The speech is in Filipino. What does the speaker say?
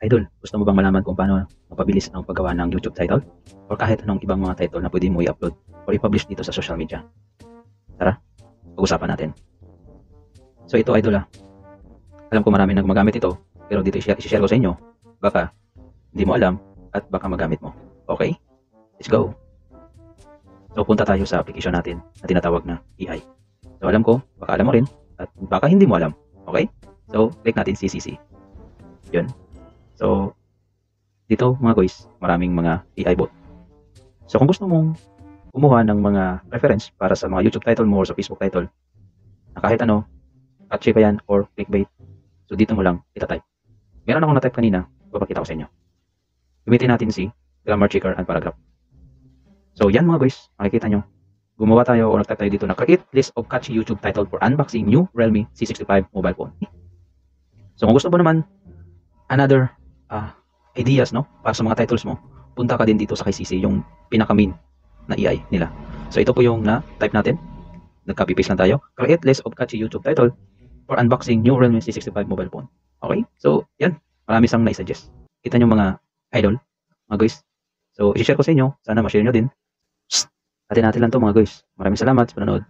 Idol, gusto mo bang malaman kung paano mapabilis ang paggawa ng YouTube title? Or kahit anong ibang mga title na pwede mo i-upload or i-publish dito sa social media? Tara, pag-usapan natin. So ito idol alam ko marami nang magamit ito, pero dito i-share ko sa inyo, baka hindi mo alam at baka magamit mo. Okay? Let's go! So punta tayo sa application natin na tinatawag na AI. So alam ko, baka alam mo rin at baka hindi mo alam. Okay? So click natin CCC. Yun. So, dito mga guys, maraming mga AI bot. So, kung gusto mong kumuha ng mga reference para sa mga YouTube title mo or sa Facebook title, na kahit ano, catchy pa yan or clickbait, so dito mo lang itatype. Meron akong na-type kanina, papakita ko sa inyo. Gamitin natin si grammar checker and paragraph. So, yan mga guys, makikita nyo. Gumawa tayo o nag-type tayo dito na create list of catchy YouTube title for unboxing new Realme C65 mobile phone. So, kung gusto mo naman another ideas para sa mga titles mo, punta ka din dito sa kay CC, yung pinaka-main na AI nila. So ito po yung na-type natin, nag-copy paste lang tayo, create list of catchy YouTube title for unboxing new Realme C65 mobile phone. Okay, so yan, marami sang na-suggest. Kita nyo mga idol, mga guys. So i-share ko sa inyo, sana ma-share nyo din. Atin natin lang to mga guys. Maraming salamat sa panonood.